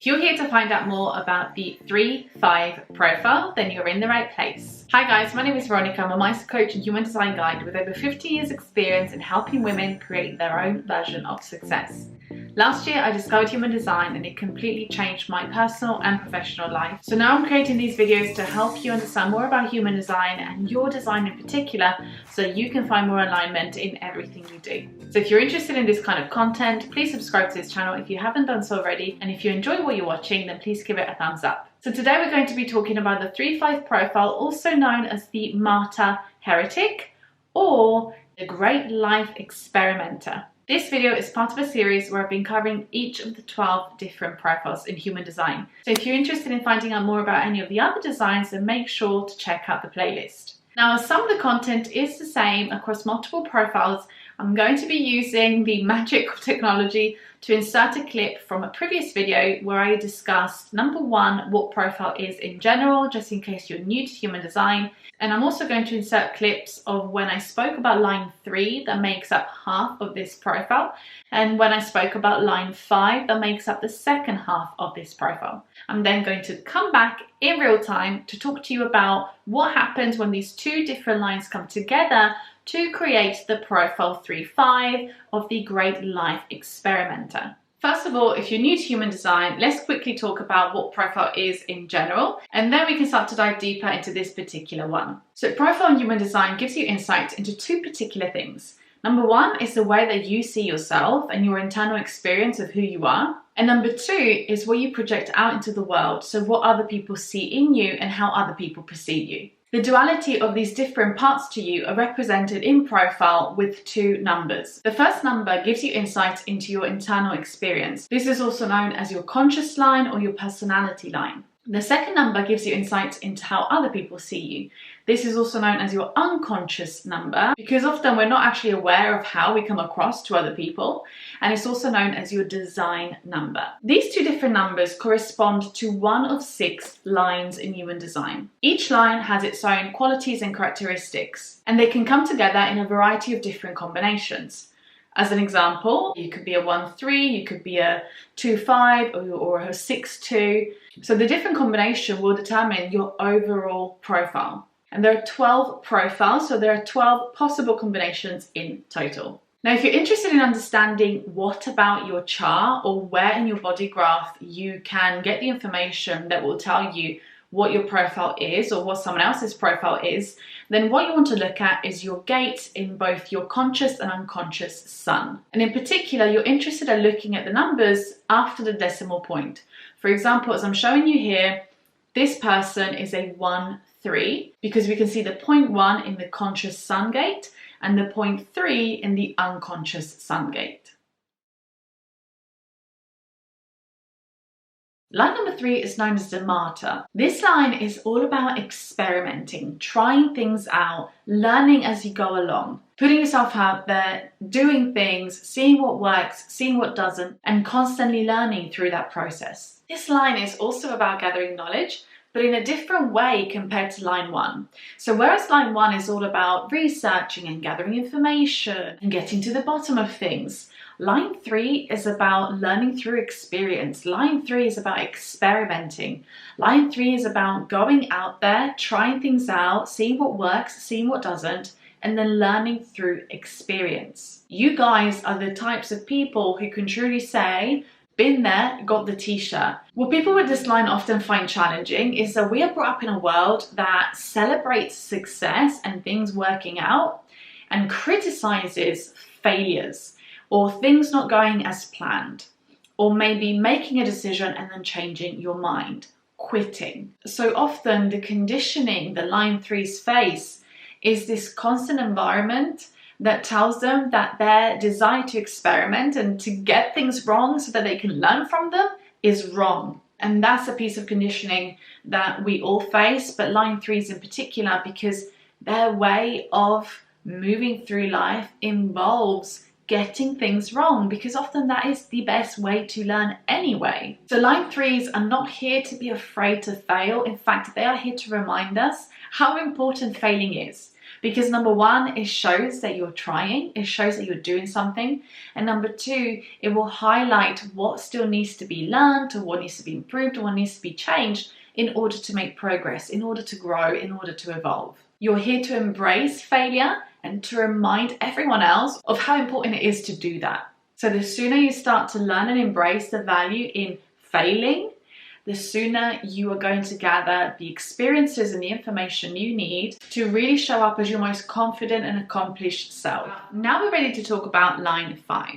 If you're here to find out more about the 3-5 profile, then you're in the right place. Hi guys, my name is Veronica. I'm a mindset coach and human design guide with over 50 years experience in helping women create their own version of success. Last year I discovered human design and it completely changed my personal and professional life. So now I'm creating these videos to help you understand more about human design and your design in particular, so you can find more alignment in everything you do. So if you're interested in this kind of content, please subscribe to this channel if you haven't done so already, and if you enjoy what you're watching, then please give it a thumbs up. So today we're going to be talking about the 3-5 profile, also known as the Martyr Heretic or the Great Life Experimenter. This video is part of a series where I've been covering each of the 12 different profiles in human design. So if you're interested in finding out more about any of the other designs, then make sure to check out the playlist. Now, as some of the content is the same across multiple profiles, I'm going to be using the magic of technology to insert a clip from a previous video where I discussed, number one, what profile is in general, just in case you're new to human design. And I'm also going to insert clips of when I spoke about line 3 that makes up half of this profile, and when I spoke about line 5 that makes up the second half of this profile. I'm then going to come back in real time to talk to you about what happens when these two different lines come together to create the profile 3-5 of the Great Life Experimenter. First of all, if you're new to human design, let's quickly talk about what profile is in general, and then we can start to dive deeper into this particular one. So profile in human design gives you insight into two particular things. Number one is the way that you see yourself and your internal experience of who you are. And number two is what you project out into the world, so what other people see in you and how other people perceive you. The duality of these different parts to you are represented in profile with two numbers. The first number gives you insight into your internal experience. This is also known as your conscious line or your personality line. The second number gives you insight into how other people see you. This is also known as your unconscious number, because often we're not actually aware of how we come across to other people, and it's also known as your design number. These two different numbers correspond to one of 6 lines in human design. Each line has its own qualities and characteristics, and they can come together in a variety of different combinations. As an example, you could be a 1-3, you could be a 2-5, or a 6-2. So the different combination will determine your overall profile. And there are 12 profiles, so there are 12 possible combinations in total. Now, if you're interested in understanding what about your chart or where in your body graph you can get the information that will tell you what your profile is or what someone else's profile is, then what you want to look at is your gates in both your conscious and unconscious sun. And in particular, you're interested in looking at the numbers after the decimal point. For example, as I'm showing you here, this person is a 1-3 because we can see the 0.1 in the conscious sun gate and the 0.3 in the unconscious sun gate. Line number 3 is known as the Martyr. This line is all about experimenting, trying things out, learning as you go along, putting yourself out there, doing things, seeing what works, seeing what doesn't, and constantly learning through that process. This line is also about gathering knowledge, but in a different way compared to line 1. So whereas line 1 is all about researching and gathering information and getting to the bottom of things, line 3 is about learning through experience. Line 3 is about experimenting. Line 3 is about going out there, trying things out, seeing what works, seeing what doesn't, and then learning through experience. You guys are the types of people who can truly say, been there, got the t-shirt. What people with this line often find challenging is that we are brought up in a world that celebrates success and things working out and criticizes failures or things not going as planned, or maybe making a decision and then changing your mind, quitting. So often the conditioning that line 3s face is this constant environment that tells them that their desire to experiment and to get things wrong so that they can learn from them is wrong. And that's a piece of conditioning that we all face, but line 3s in particular, because their way of moving through life involves getting things wrong, because often that is the best way to learn anyway. So line 3s are not here to be afraid to fail. In fact, they are here to remind us how important failing is. Because number one, it shows that you're trying, it shows that you're doing something. And number two, it will highlight what still needs to be learned, or what needs to be improved, or what needs to be changed in order to make progress, in order to grow, in order to evolve. You're here to embrace failure and to remind everyone else of how important it is to do that. So the sooner you start to learn and embrace the value in failing, the sooner you are going to gather the experiences and the information you need to really show up as your most confident and accomplished self. Now we're ready to talk about line 5.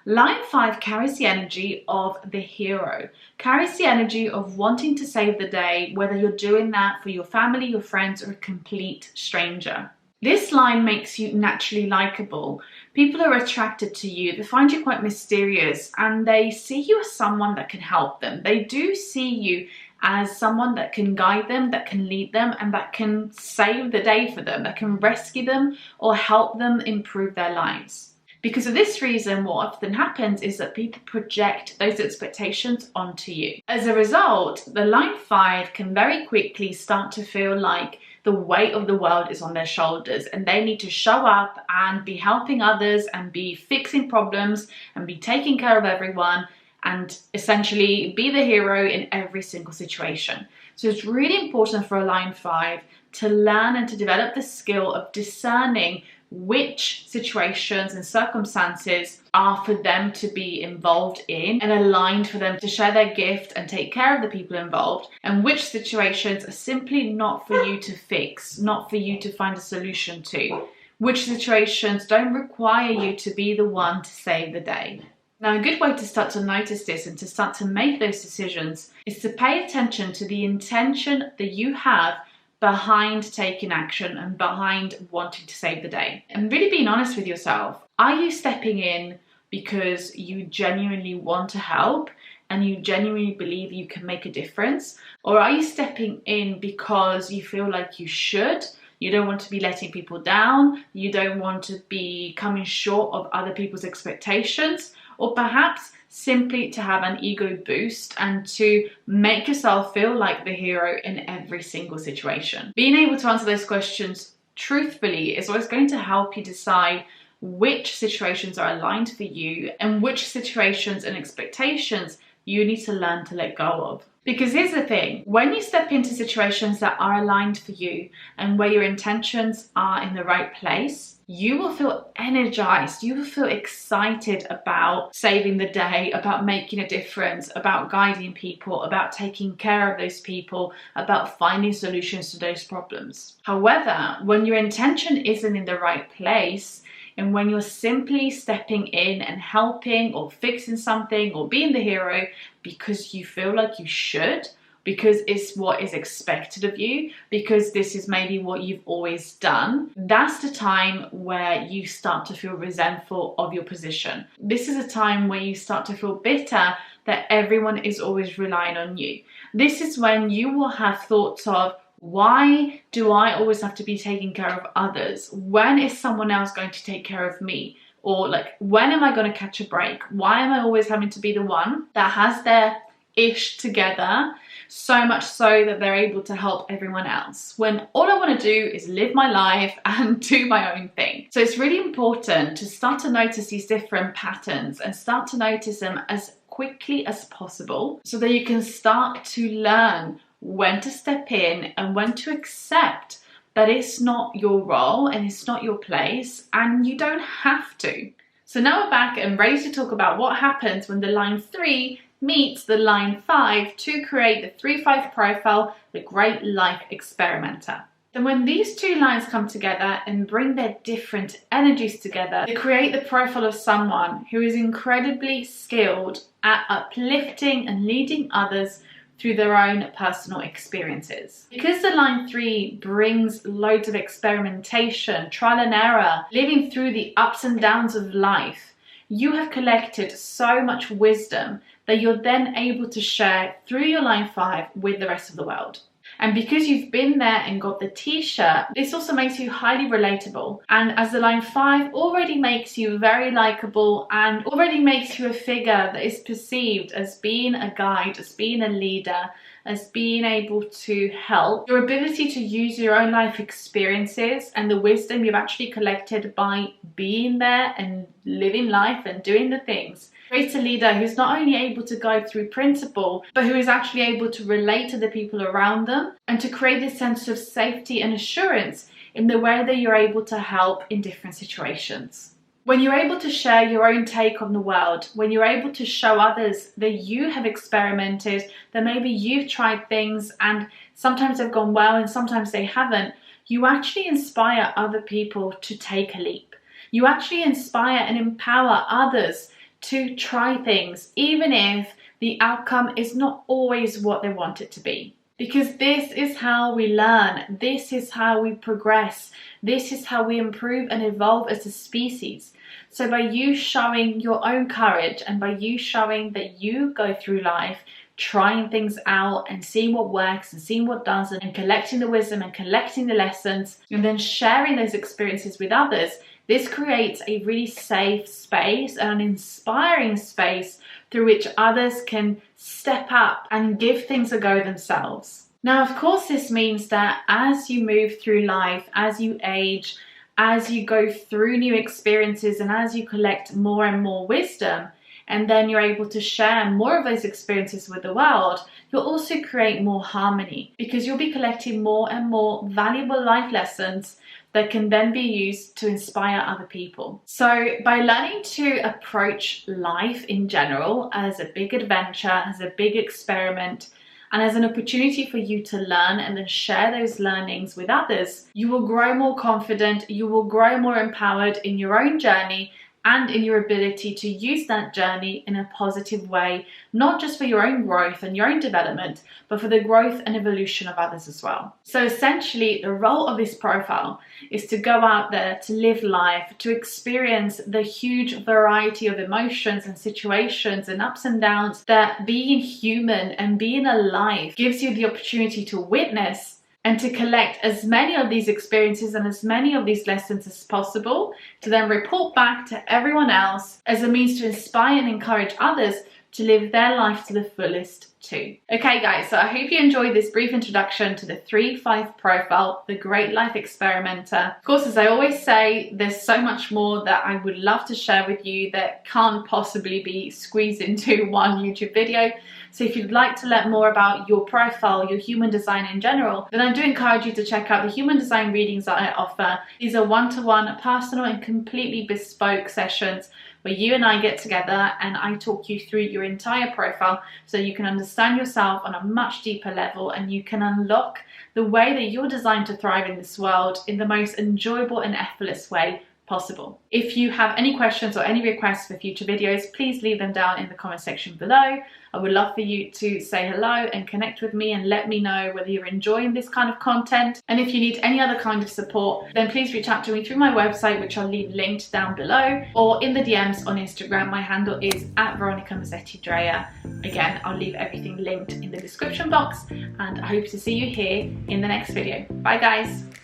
Line 5 carries the energy of the hero, carries the energy of wanting to save the day, whether you're doing that for your family, your friends, or a complete stranger. This line makes you naturally likable. People are attracted to you, they find you quite mysterious, and they see you as someone that can help them. They do see you as someone that can guide them, that can lead them, and that can save the day for them, that can rescue them or help them improve their lives. Because of this reason, what often happens is that people project those expectations onto you. As a result, the line 5 can very quickly start to feel like the weight of the world is on their shoulders, and they need to show up and be helping others and be fixing problems and be taking care of everyone and essentially be the hero in every single situation. So it's really important for a line 5 to learn and to develop the skill of discerning which situations and circumstances are for them to be involved in and aligned for them to share their gift and take care of the people involved, and which situations are simply not for you to fix, not for you to find a solution to, which situations don't require you to be the one to save the day. Now, a good way to start to notice this and to start to make those decisions is to pay attention to the intention that you have behind taking action and behind wanting to save the day. And really being honest with yourself. Are you stepping in because you genuinely want to help and you genuinely believe you can make a difference? Or are you stepping in because you feel like you should? You don't want to be letting people down. You don't want to be coming short of other people's expectations. Or perhaps simply to have an ego boost and to make yourself feel like the hero in every single situation. Being able to answer those questions truthfully is always going to help you decide which situations are aligned for you and which situations and expectations you need to learn to let go of. Because here's the thing, when you step into situations that are aligned for you and where your intentions are in the right place, you will feel energized, you will feel excited about saving the day, about making a difference, about guiding people, about taking care of those people, about finding solutions to those problems. However, when your intention isn't in the right place, and when you're simply stepping in and helping or fixing something or being the hero because you feel like you should, because it's what is expected of you, because this is maybe what you've always done, that's the time where you start to feel resentful of your position. This is a time where you start to feel bitter that everyone is always relying on you. This is when you will have thoughts of, why do I always have to be taking care of others? When is someone else going to take care of me? Or like, when am I going to catch a break? Why am I always having to be the one that has their ish together, so much so that they're able to help everyone else, when all I want to do is live my life and do my own thing? So it's really important to start to notice these different patterns and start to notice them as quickly as possible so that you can start to learn when to step in and when to accept that it's not your role and it's not your place and you don't have to. So now we're back and ready to talk about what happens when the line 3 meets the line 5 to create the 3-5 profile, the Great Life Experimenter. Then when these two lines come together and bring their different energies together, they create the profile of someone who is incredibly skilled at uplifting and leading others through their own personal experiences. Because the line 3 brings loads of experimentation, trial and error, living through the ups and downs of life, you have collected so much wisdom that you're then able to share through your line 5 with the rest of the world. And because you've been there and got the t-shirt, this also makes you highly relatable. And as the line 5 already makes you very likable and already makes you a figure that is perceived as being a guide, as being a leader, as being able to help, your ability to use your own life experiences and the wisdom you've actually collected by being there and living life and doing the things creates a leader who's not only able to guide through principle, but who is actually able to relate to the people around them and to create this sense of safety and assurance in the way that you're able to help in different situations. When you're able to share your own take on the world, when you're able to show others that you have experimented, that maybe you've tried things and sometimes they've gone well and sometimes they haven't, you actually inspire other people to take a leap. You actually inspire and empower others to try things, even if the outcome is not always what they want it to be. Because this is how we learn, this is how we progress, this is how we improve and evolve as a species. So by you showing your own courage and by you showing that you go through life trying things out and seeing what works and seeing what doesn't and collecting the wisdom and collecting the lessons and then sharing those experiences with others, this creates a really safe space and an inspiring space through which others can step up and give things a go themselves. Now, of course, this means that as you move through life, as you age, as you go through new experiences and as you collect more and more wisdom, and then you're able to share more of those experiences with the world, you'll also create more harmony because you'll be collecting more and more valuable life lessons that can then be used to inspire other people. So by learning to approach life in general as a big adventure, as a big experiment, and as an opportunity for you to learn and then share those learnings with others, you will grow more confident, you will grow more empowered in your own journey and in your ability to use that journey in a positive way, not just for your own growth and your own development, but for the growth and evolution of others as well. So essentially, the role of this profile is to go out there, to live life, to experience the huge variety of emotions and situations and ups and downs that being human and being alive gives you the opportunity to witness and to collect as many of these experiences and as many of these lessons as possible to then report back to everyone else as a means to inspire and encourage others to live their life to the fullest too. Okay guys, so I hope you enjoyed this brief introduction to the 3-5 profile, the Great Life Experimenter. Of course, as I always say, there's so much more that I would love to share with you that can't possibly be squeezed into one YouTube video. So if you'd like to learn more about your profile, your human design in general, then I do encourage you to check out the human design readings that I offer. These are one-to-one, personal and completely bespoke sessions where you and I get together and I talk you through your entire profile so you can understand yourself on a much deeper level and you can unlock the way that you're designed to thrive in this world in the most enjoyable and effortless way possible. If you have any questions or any requests for future videos, please leave them down in the comment section below. I would love for you to say hello and connect with me and let me know whether you're enjoying this kind of content. And if you need any other kind of support, then please reach out to me through my website, which I'll leave linked down below, or in the DMs on Instagram. My handle is @Mezzetti-Draia. Again, I'll leave everything linked in the description box and I hope to see you here in the next video. Bye guys.